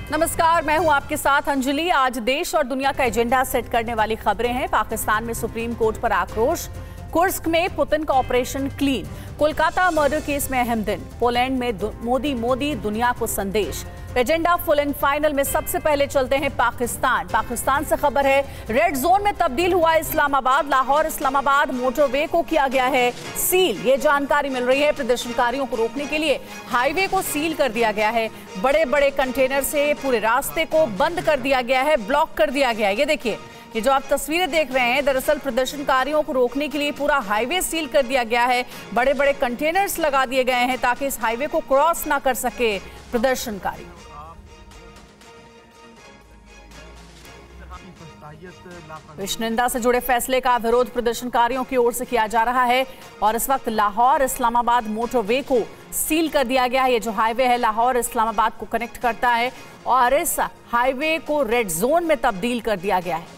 नमस्कार, मैं हूं आपके साथ अंजलि। आज देश और दुनिया का एजेंडा सेट करने वाली खबरें हैं। पाकिस्तान में सुप्रीम कोर्ट पर आक्रोश, कुर्स्क में पुतिन का operation clean, Kolkata murder case में अहम दिन, पोलैंड में मोदी दुनिया को संदेश। एजेंडा फुल एंड फाइनल में सबसे पहले चलते हैं पाकिस्तान से खबर है, रेड जोन में तब्दील हुआ इस्लामाबाद। लाहौर इस्लामाबाद मोटरवे को किया गया है सील। ये जानकारी मिल रही है। प्रदर्शनकारियों को रोकने के लिए हाईवे को सील कर दिया गया है। बड़े बड़े कंटेनर से पूरे रास्ते को बंद कर दिया गया है, ब्लॉक कर दिया गया है। ये देखिए, ये जो आप तस्वीरें देख रहे हैं, दरअसल प्रदर्शनकारियों को रोकने के लिए पूरा हाईवे सील कर दिया गया है। बड़े बड़े कंटेनर्स लगा दिए गए हैं ताकि इस हाईवे को क्रॉस ना कर सके प्रदर्शनकारी। विश्वनिंदा से जुड़े फैसले का विरोध प्रदर्शनकारियों की ओर से किया जा रहा है और इस वक्त लाहौर इस्लामाबाद मोटरवे को सील कर दिया गया है। ये जो हाईवे है लाहौर इस्लामाबाद को कनेक्ट करता है और इस हाईवे को रेड जोन में तब्दील कर दिया गया है।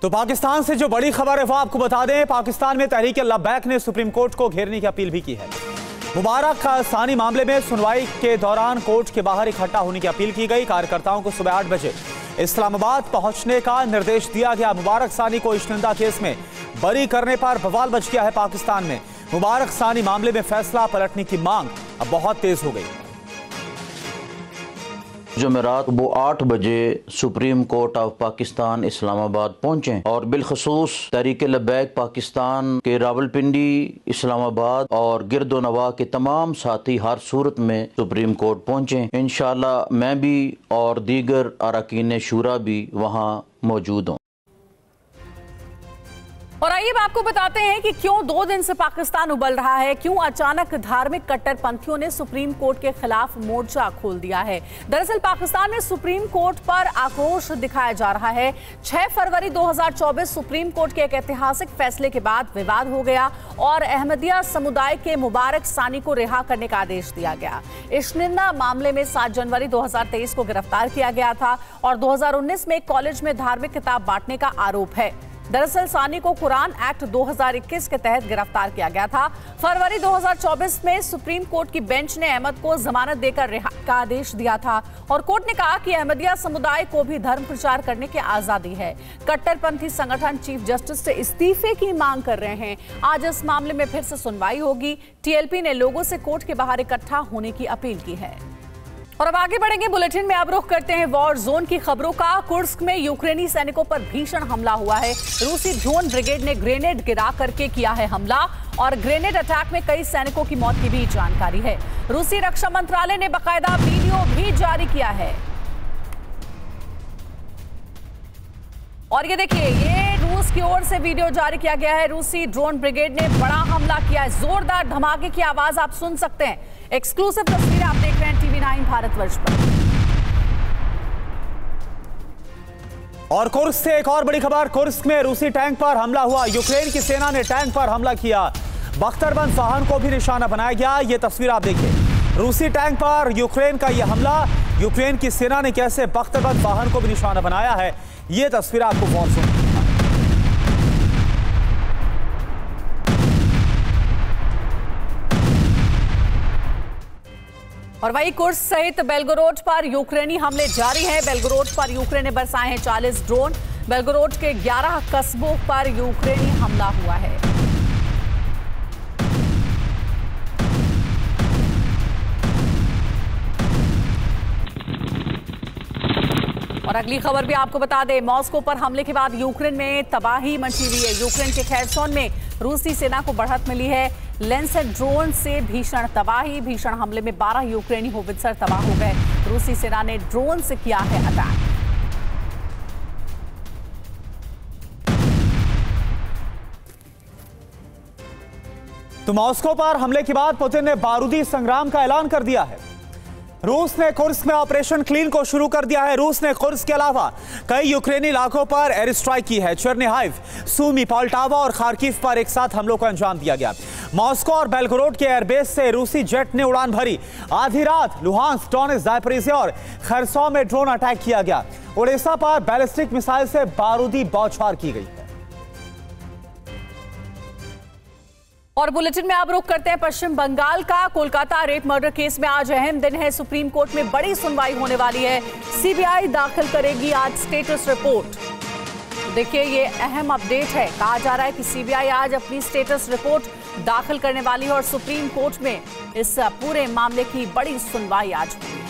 तो पाकिस्तान से जो बड़ी खबर है वो आपको बता दें, पाकिस्तान में तहरीक लब्बैक ने सुप्रीम कोर्ट को घेरने की अपील भी की है। मुबारक सानी मामले में सुनवाई के दौरान कोर्ट के बाहर इकट्ठा होने की अपील की गई। कार्यकर्ताओं को सुबह 8 बजे इस्लामाबाद पहुंचने का निर्देश दिया गया। मुबारक सानी को इश्तिंदा केस में बरी करने पर बवाल मच गया है पाकिस्तान में। मुबारक सानी मामले में फैसला पलटने की मांग अब बहुत तेज हो गई। जुमेरात वो 8 बजे supreme court of Pakistan Islamabad पहुंचे और बिलखसूस तहरीक लब्बैक पाकिस्तान के रावलपिंडी, इस्लामाबाद और गिरदोनवा के तमाम साथी हर सूरत में सुप्रीम कोर्ट पहुंचे। इंशाअल्लाह मैं भी और दीगर अरकान शूरा भी वहां मौजूद हूँ। और आइए आपको बताते हैं कि क्यों 2 दिन से पाकिस्तान उबल रहा है, क्यों अचानक धार्मिक कट्टरपंथियों ने सुप्रीम कोर्ट के खिलाफ मोर्चा खोल दिया है। दरअसल पाकिस्तान में सुप्रीम कोर्ट पर आक्रोश दिखाया जा रहा है। 6 फरवरी 2024 सुप्रीम कोर्ट के एक ऐतिहासिक फैसले के बाद विवाद हो गया और अहमदिया समुदाय के मुबारक सानी को रिहा करने का आदेश दिया गया। इश्तिंदा मामले में 7 जनवरी 2023 को गिरफ्तार किया गया था और 2019 में कॉलेज में धार्मिक किताब बांटने का आरोप है। दरअसल सानी को कुरान एक्ट 2021 के तहत गिरफ्तार किया गया था। फरवरी 2024 में सुप्रीम कोर्ट की बेंच ने अहमद को जमानत देकर रिहाई का आदेश दिया था और कोर्ट ने कहा कि अहमदिया समुदाय को भी धर्म प्रचार करने की आजादी है। कट्टरपंथी संगठन चीफ जस्टिस से इस्तीफे की मांग कर रहे हैं। आज इस मामले में फिर से सुनवाई होगी। टीएलपी ने लोगों से कोर्ट के बाहर इकट्ठा होने की अपील की है। और अब आगे बढ़ेंगे बुलेटिन में। अब रुख करते हैं वॉर जोन की खबरों का। कुर्स्क में यूक्रेनी सैनिकों पर भीषण हमला हुआ है। रूसी ड्रोन ब्रिगेड ने ग्रेनेड गिरा करके किया है हमला और ग्रेनेड अटैक में कई सैनिकों की मौत की भी जानकारी है। रूसी रक्षा मंत्रालय ने बाकायदा वीडियो भी जारी किया है और ये देखिए, ये रूस की ओर से वीडियो जारी किया गया है। रूसी ड्रोन ब्रिगेड ने बड़ा हमला किया है। जोरदार धमाके की आवाज आप सुन सकते हैं। एक्सक्लूसिव तस्वीरें आप देख रहे हैं टीवी 9 भारतवर्ष पर। और कुर्स्क से एक और बड़ी खबर, कुर्स्क में रूसी टैंक पर हमला हुआ। यूक्रेन की सेना ने टैंक पर हमला किया। बख्तरबंद वाहन को भी निशाना बनाया गया। ये तस्वीर आप देखिए, रूसी टैंक पर यूक्रेन का यह हमला। यूक्रेन की सेना ने कैसे बख्तरबंद वाहन को भी निशाना बनाया है, ये तस्वीर आपको गौर सुनिए। और वही कुर्स्क सहित बेलगोरोड पर यूक्रेनी हमले जारी हैं। बेलगोरोड पर यूक्रेन ने बरसाए हैं 40 ड्रोन। बेलगोरोड के 11 कस्बों पर यूक्रेनी हमला हुआ है। और अगली खबर भी आपको बता दें, मॉस्को पर हमले के बाद यूक्रेन में तबाही मची हुई है। यूक्रेन के खेरसोन में रूसी सेना को बढ़त मिली है। लेंसेट ड्रोन से भीषण तबाही। भीषण हमले में 12 यूक्रेनी होवित्जर तबाह हो गए। रूसी सेना ने ड्रोन से किया है अटैक। तो मॉस्को पर हमले के बाद पुतिन ने बारूदी संग्राम का ऐलान कर दिया है। रूस ने कुर्स्क में ऑपरेशन क्लीन को शुरू कर दिया है। रूस ने कुर्स्क के अलावा कई यूक्रेनी इलाकों पर एयर स्ट्राइक की है। चेरनिहाइव, सूमी, पोल्टावा और खार्किव पर एक साथ हमलों को अंजाम दिया गया। मॉस्को और बेलगोरोड के एयरबेस से रूसी जेट ने उड़ान भरी। आधी रात लुहांस्क, डोनेत्स्क, ज़ापोरिज़िया और खरसोन में ड्रोन अटैक किया गया। ओडेसा पर बैलिस्टिक मिसाइल से बारूदी बौछार की गई है। और बुलेटिन में आप रुख करते हैं पश्चिम बंगाल का। कोलकाता रेप मर्डर केस में आज अहम दिन है। सुप्रीम कोर्ट में बड़ी सुनवाई होने वाली है। सीबीआई दाखिल करेगी आज स्टेटस रिपोर्ट। देखिए, ये अहम अपडेट है। कहा जा रहा है कि सीबीआई आज अपनी स्टेटस रिपोर्ट दाखिल करने वाली है और सुप्रीम कोर्ट में इस पूरे मामले की बड़ी सुनवाई आज होगी।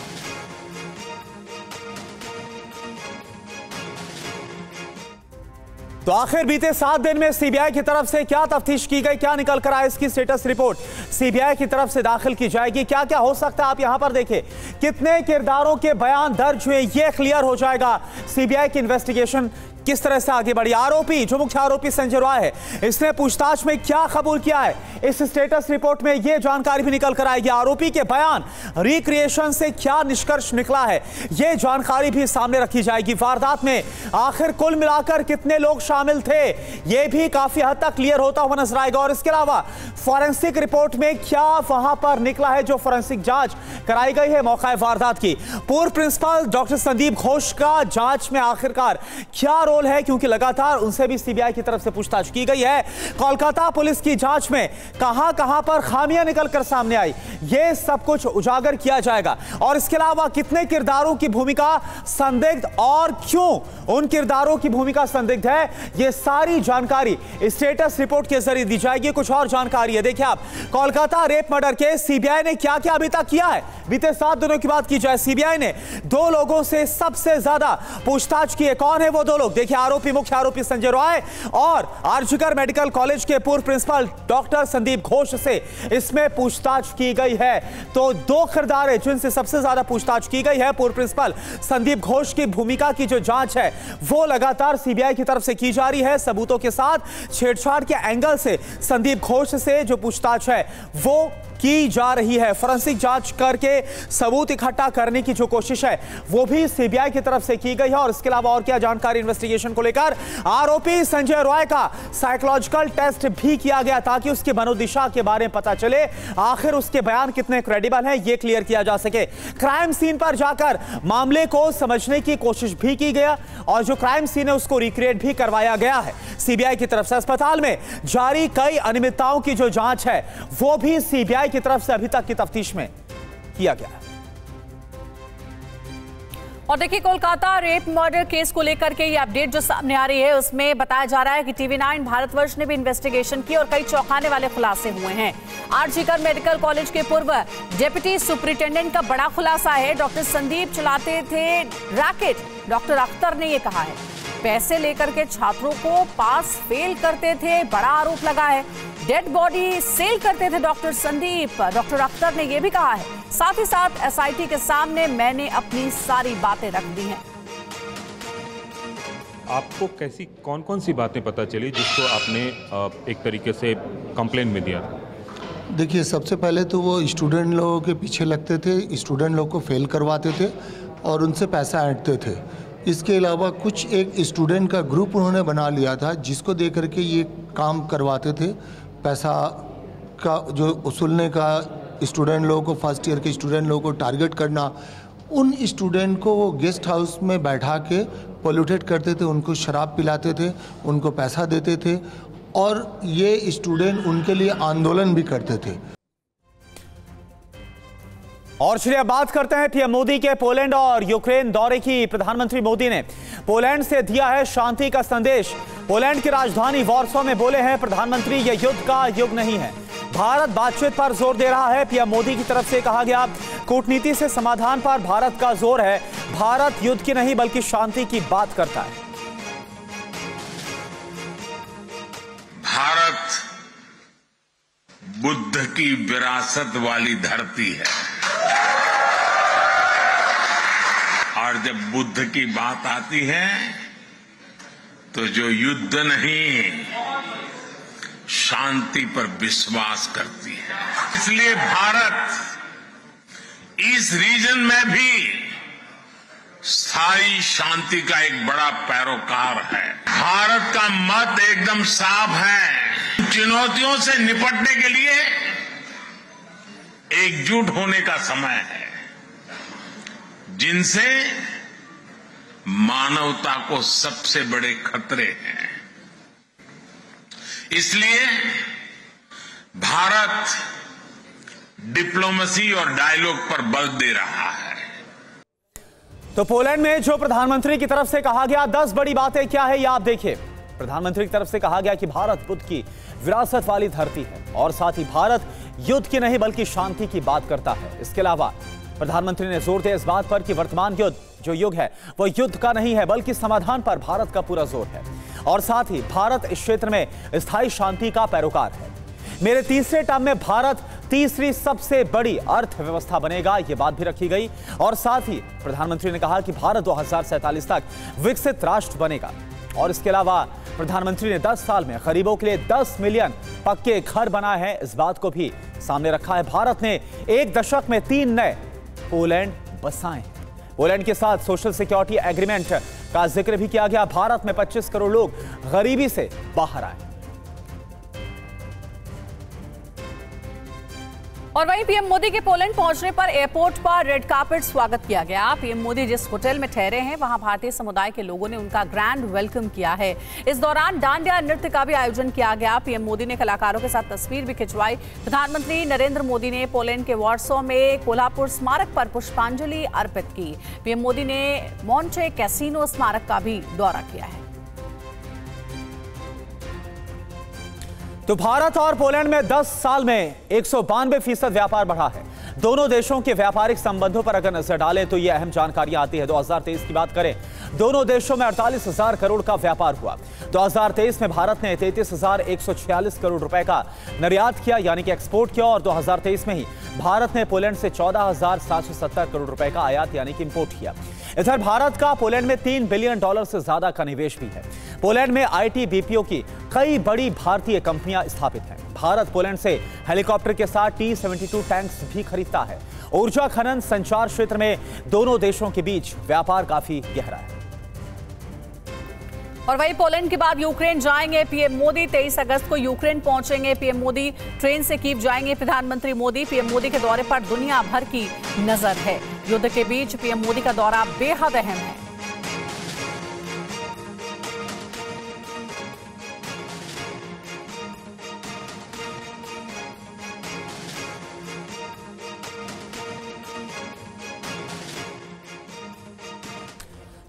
तो आखिर बीते 7 दिन में सीबीआई की तरफ से क्या तफ्तीश की गई, क्या निकल कर आया, इसकी स्टेटस रिपोर्ट सीबीआई की तरफ से दाखिल की जाएगी। क्या क्या हो सकता है आप यहां पर देखें, कितने किरदारों के बयान दर्ज हुए, यह क्लियर हो जाएगा। सीबीआई की इन्वेस्टिगेशन किस तरह से आगे बढ़ी, आरोपी जो मुख्य आरोपी संजय रॉय है, इसने पूछताछ में क्या कबूल किया है, इस स्टेटस रिपोर्ट में यह जानकारी भी निकल कर आएगी। आरोपी के बयान रिक्रिएशन से क्या निष्कर्ष निकला है, यह जानकारी भी सामने रखी जाएगी। वारदात में आखिर कुल मिलाकर कितने लोग शामिल थे, यह भी काफी हद तक क्लियर होता हुआ नजर आएगा। और इसके अलावा फॉरेंसिक रिपोर्ट में क्या वहां पर निकला है, जो फॉरेंसिक जांच कराई गई है मौका वारदात की। पूर्व प्रिंसिपल डॉक्टर संदीप घोष का जांच में आखिरकार क्या रोल है, क्योंकि लगातार उनसे भी सीबीआई की तरफ से पूछताछ की गई है। कोलकाता पुलिस की जांच में कहां पर खामियां निकलकर सामने आई, यह सब कुछ उजागर किया जाएगा। और इसके अलावा कितने किरदारों की भूमिका संदिग्ध और क्यों उन किरदारों की भूमिका संदिग्ध है, यह सारी जानकारी स्टेटस रिपोर्ट के जरिए दी जाएगी। कुछ और जानकारी है, देखिए आप, Kolkata rape murder case CBI ने क्या क्या अभी तक किया है। बीते 7 दिनों की बात की जाए, सीबीआई ने 2 लोगों से सबसे ज्यादा पूछताछ की है। कौन है वो 2 लोग, देखिए, आरोपी मुख्य आरोपी संजय रॉय और आरजीकर मेडिकल कॉलेज के पूर्व प्रिंसिपल डॉक्टर संदीप घोष से इसमें पूछताछ की गई है। तो 2 किरदार है जिनसे सबसे ज्यादा पूछताछ की गई है। पूर्व प्रिंसिपल संदीप घोष की भूमिका की जो जांच है वो लगातार सीबीआई की तरफ से की जा रही है। सबूतों के साथ छेड़छाड़ के एंगल से संदीप घोष से जो पूछताछ है वो की जा रही है। फोरेंसिक जांच करके सबूत इकट्ठा करने की जो कोशिश है वो भी सीबीआई की तरफ से की गई है। और इसके अलावा और क्या जानकारी इन्वेस्टिगेशन को लेकर, आरोपी संजय रॉय का साइकोलॉजिकल टेस्ट भी किया गया ताकि उसकी मनोदिशा के बारे में पता चले, आखिर उसके बयान कितने क्रेडिबल हैं, यह क्लियर किया जा सके। क्राइम सीन पर जाकर मामले को समझने की कोशिश भी की गया और जो क्राइम सीन है उसको रिक्रिएट भी करवाया गया है सीबीआई की तरफ से। अस्पताल में जारी कई अनियमितताओं की जो जांच है वो भी सीबीआई की तरफ से अभी तक की तफ्तीश में किया गया। और देखिए, कोलकाता रेप मर्डर केस को लेकर के ये अपडेट जो सामने आ रही है उसमें बताया जा रहा है कि टीवी9 भारतवर्ष ने भी इन्वेस्टिगेशन की और कई चौंकाने वाले खुलासे हुए हैं। आरजीकर मेडिकल कॉलेज के पूर्व डिप्टी सुपरिटेंडेंट का बड़ा खुलासा है। डॉक्टर संदीप चलाते थे रैकेट, डॉक्टर अख्तर ने यह कहा है। पैसे लेकर के छात्रों को पास फेल करते थे, बड़ा आरोप लगा है। डेड बॉडी सेल करते थे डॉक्टर संदीप, डॉक्टर अख्तर ने यह भी कहा है। साथ ही साथ एसआईटी के सामने मैंने अपनी सारी बातें रख दी हैं। आपको कैसी कौन कौन सी बातें पता चली जिसको आपने एक तरीके से कंप्लेन में दिया? देखिए, सबसे पहले तो वो स्टूडेंट लोगों के पीछे लगते थे, स्टूडेंट लोग को फेल करवाते थे और उनसे पैसा ऐंठते थे। इसके अलावा कुछ एक स्टूडेंट का ग्रुप उन्होंने बना लिया था जिसको दे करके ये काम करवाते थे। पैसा का जो वसूलने का, स्टूडेंट लोगों को, फर्स्ट ईयर के स्टूडेंट लोगों को टारगेट करना, उन स्टूडेंट को वो गेस्ट हाउस में बैठा के पोल्यूटेट करते थे, उनको शराब पिलाते थे, उनको पैसा देते थे और ये स्टूडेंट उनके लिए आंदोलन भी करते थे। और चलिए बात करते हैं पीएम मोदी के पोलैंड और यूक्रेन दौरे की। प्रधानमंत्री मोदी ने पोलैंड से दिया है शांति का संदेश। पोलैंड की राजधानी वॉर्सो में बोले हैं प्रधानमंत्री, यह युद्ध का युग नहीं है, भारत बातचीत पर जोर दे रहा है। पीएम मोदी की तरफ से कहा गया, कूटनीति से समाधान पर भारत का जोर है, भारत युद्ध की नहीं बल्कि शांति की बात करता है। भारत बुद्ध की विरासत वाली धरती है और जब बुद्ध की बात आती है तो जो युद्ध नहीं, शांति पर विश्वास करती है। इसलिए भारत इस रीजन में भी स्थायी शांति का एक बड़ा पैरोकार है। भारत का मत एकदम साफ है, चुनौतियों से निपटने के लिए एकजुट होने का समय है जिनसे मानवता को सबसे बड़े खतरे हैं। इसलिए भारत डिप्लोमेसी और डायलॉग पर बल दे रहा है। तो पोलैंड में जो प्रधानमंत्री की तरफ से कहा गया 10 बड़ी बातें क्या है, ये आप देखिए। प्रधानमंत्री की तरफ से कहा गया कि भारत बुद्ध की विरासत वाली धरती है और साथ ही भारत युद्ध की नहीं बल्कि शांति की बात करता है। इसके अलावा प्रधानमंत्री ने जोर दिया इस बात पर कि वर्तमान जो युग है वो युद्ध का नहीं है बल्कि समाधान पर भारत का पूरा जोर है और साथ ही भारत इस क्षेत्र में स्थायी शांति का पैरोकार है। मेरे तीसरे टर्म में भारत तीसरी सबसे बड़ी अर्थव्यवस्था बनेगा, यह बात भी रखी गई और साथ ही प्रधानमंत्री ने कहा कि भारत 2047 तक विकसित राष्ट्र बनेगा। और इसके अलावा प्रधानमंत्री ने 10 साल में गरीबों के लिए 10 मिलियन पक्के घर बनाए हैं, इस बात को भी सामने रखा है। भारत ने एक दशक में 3 नए पोलैंड बसाए। पोलैंड के साथ सोशल सिक्योरिटी एग्रीमेंट का जिक्र भी किया गया। भारत में 25 करोड़ लोग गरीबी से बाहर आए। और वहीं पीएम मोदी के पोलैंड पहुंचने पर एयरपोर्ट पर रेड कार्पेट स्वागत किया गया। पीएम मोदी जिस होटल में ठहरे हैं वहां भारतीय समुदाय के लोगों ने उनका ग्रैंड वेलकम किया है। इस दौरान डांडिया नृत्य का भी आयोजन किया गया। पीएम मोदी ने कलाकारों के साथ तस्वीर भी खिंचवाई। प्रधानमंत्री नरेंद्र मोदी ने पोलैंड के वॉर्सो में कोल्हापुर स्मारक पर पुष्पांजलि अर्पित की। पीएम मोदी ने मॉन्टे कैसीनो स्मारक का भी दौरा किया है। तो भारत और पोलैंड में 10 साल में 192% व्यापार बढ़ा है। दोनों देशों के व्यापारिक संबंधों पर अगर नजर डालें तो यह अहम जानकारियां आती है। 2023 की बात करें, दोनों देशों में 48,000 करोड़ का व्यापार हुआ। 2023 में भारत ने 33,146 करोड़ रुपए का निर्यात किया यानी कि एक्सपोर्ट किया और 2023 में ही भारत ने पोलैंड से 14,770 करोड़ रुपए का आयात यानी कि इंपोर्ट किया। इधर भारत का पोलैंड में $3 बिलियन से ज्यादा का निवेश भी है। पोलैंड में आईटी बीपीओ की कई बड़ी भारतीय कंपनियां स्थापित हैं। भारत पोलैंड से हेलीकॉप्टर के साथ T-72 टैंक्स भी खरीदता है। ऊर्जा खनन संचार क्षेत्र में दोनों देशों के बीच व्यापार काफी गहरा है। और वहीं पोलैंड के बाद यूक्रेन जाएंगे पीएम मोदी। 23 अगस्त को यूक्रेन पहुंचेंगे पीएम मोदी। ट्रेन से कीव जाएंगे प्रधानमंत्री मोदी। पीएम मोदी के दौरे पर दुनिया भर की नजर है। युद्ध के बीच पीएम मोदी का दौरा बेहद अहम है।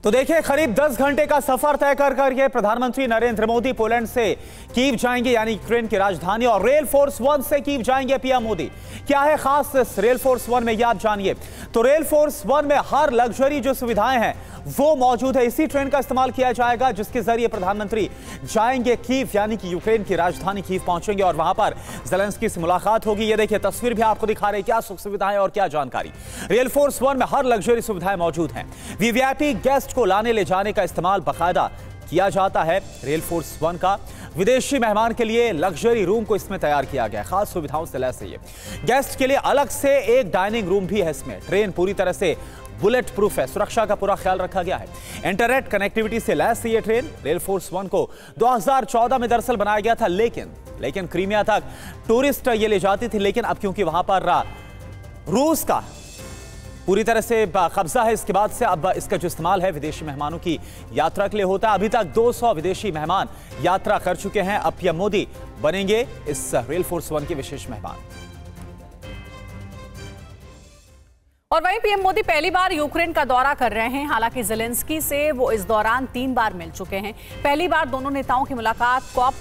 तो देखिए, करीब 10 घंटे का सफर तय कर करके प्रधानमंत्री नरेंद्र मोदी पोलैंड से कीव जाएंगे यानी यूक्रेन की राजधानी और रेल फोर्स 1 से कीव जाएंगे पीएम मोदी। क्या है खास इस रेल फोर्स 1 में, ये आप जानिए। तो रेल फोर्स 1 में हर लग्जरी जो सुविधाएं हैं वो मौजूद है। इसी ट्रेन का इस्तेमाल किया जाएगा जिसके जरिए प्रधानमंत्री जाएंगे कीव यानी कि यूक्रेन की राजधानी कीव पहुंचेंगे और वहां पर ज़ेलेंस्की से मुलाकात होगी। ये देखिए, तस्वीर भी आपको दिखा रहे हैं क्या सुख सुविधाएं और क्या जानकारी। रेल फोर्स 1 में हर लग्जरी सुविधाएं मौजूद हैं। वीवीआईपी गेस्ट को लाने ले जाने का इस्तेमाल बाकायदा किया जाता है। रेल फोर्स 1 का विदेशी मेहमान के लिए लग्जरी रूम को इसमें तैयार किया गया, खास सुविधाओं से लैस है ये। गेस्ट के लिए अलग से एक डाइनिंग रूम भी है इसमें। ट्रेन पूरी तरह से बुलेट प्रूफ है, सुरक्षा का पूरा ख्याल रखा गया है। इंटरनेट कनेक्टिविटी से लैस है ये ट्रेन। रेल फोर्स 1 को 2014 में दरअसल बनाया गया था, लेकिन क्रीमिया तक टूरिस्ट ये ले जाती थी, लेकिन अब क्योंकि वहां पर रूस का पूरी तरह से कब्जा है, इसके बाद से अब इसका जो इस्तेमाल है विदेशी मेहमानों की यात्रा के लिए होता है। अभी तक 200 विदेशी मेहमान यात्रा कर चुके हैं। अब पीएम मोदी बनेंगे इस रेल फोर्स 1 के विशेष मेहमान। और वहीं पीएम मोदी पहली बार यूक्रेन का दौरा कर रहे हैं। हालांकि ज़ेलेंस्की से वो इस दौरान 3 बार मिल चुके हैं। पहली बार दोनों नेताओं की मुलाकात कॉप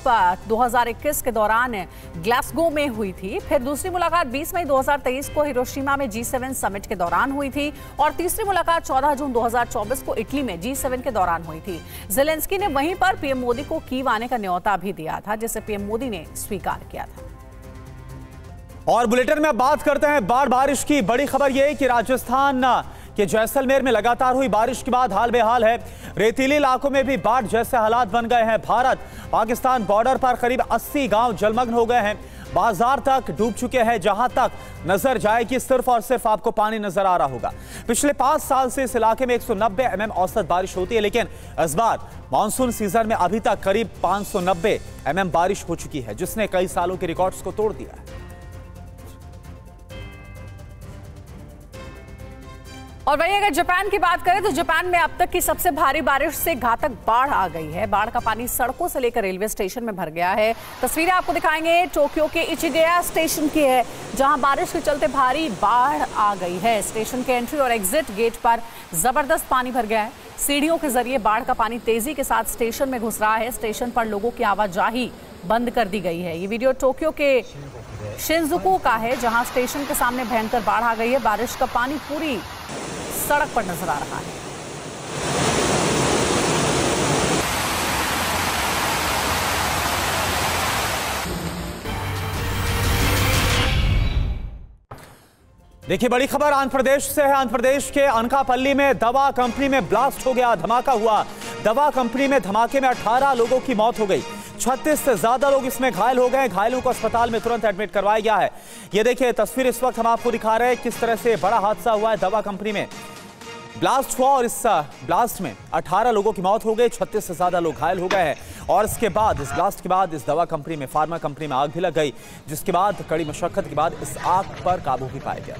2021 के दौरान ग्लासगो में हुई थी। फिर दूसरी मुलाकात 20 मई 2023 को हिरोशिमा में G7 समिट के दौरान हुई थी और तीसरी मुलाकात 14 जून 2024 को इटली में G7 के दौरान हुई थी। ज़ेलेंस्की ने वहीं पर पीएम मोदी को कीव आने का न्योता भी दिया था, जिसे पीएम मोदी ने स्वीकार किया था। और बुलेटिन में बात करते हैं बारिश की। बड़ी खबर यह है कि राजस्थान के जैसलमेर में लगातार हुई बारिश के बाद हाल बेहाल है। रेतीले इलाकों में भी बाढ़ जैसे हालात बन गए हैं। भारत पाकिस्तान बॉर्डर पर करीब 80 गांव जलमग्न हो गए हैं। बाजार तक डूब चुके हैं। जहां तक नजर जाएगी सिर्फ और सिर्फ आपको पानी नजर आ रहा होगा। पिछले 5 साल से इस इलाके में 190 mm औसत बारिश होती है, लेकिन इस बार मानसून सीजन में अभी तक करीब 590 mm बारिश हो चुकी है, जिसने कई सालों के रिकॉर्ड्स को तोड़ दिया है। और वहीं अगर जापान की बात करें तो जापान में अब तक की सबसे भारी बारिश से घातक बाढ़ आ गई है। बाढ़ का पानी सड़कों से लेकर रेलवे स्टेशन में भर गया है। तस्वीरें आपको दिखाएंगे टोक्यो के इचिगया स्टेशन की है, जहां बारिश के चलते भारी बाढ़ आ गई है। स्टेशन के एंट्री और एग्जिट गेट पर जबरदस्त पानी भर गया है। सीढ़ियों के जरिए बाढ़ का पानी तेजी के साथ स्टेशन में घुस रहा है। स्टेशन पर लोगों की आवाजाही बंद कर दी गई है। ये वीडियो टोक्यो के शिनजुकु का है, जहां स्टेशन के सामने भयंकर बाढ़ आ गई है। बारिश का पानी पूरी सड़क पर नजर आ रहा है। देखिए, बड़ी खबर आंध्र प्रदेश से है। आंध्र प्रदेश के अनकापल्ली में दवा कंपनी में ब्लास्ट हो गया, धमाका हुआ। दवा कंपनी में धमाके में 18 लोगों की मौत हो गई। 36 से ज्यादा लोग इसमें घायल हो गए। घायलों को अस्पताल में तुरंत एडमिट करवाया गया है। ये देखिए तस्वीर इस वक्त हम आपको दिखा रहे हैं, किस तरह से बड़ा हादसा हुआ है। दवा कंपनी में ब्लास्ट हुआ और इस ब्लास्ट में 18 लोगों की मौत हो गई, 36 से ज्यादा लोग घायल हो गए हैं। और इसके बाद, इस ब्लास्ट के बाद इस दवा कंपनी में, फार्मा कंपनी में आग भी लग गई, जिसके बाद कड़ी मशक्कत के बाद इस आग पर काबू भी पाया गया।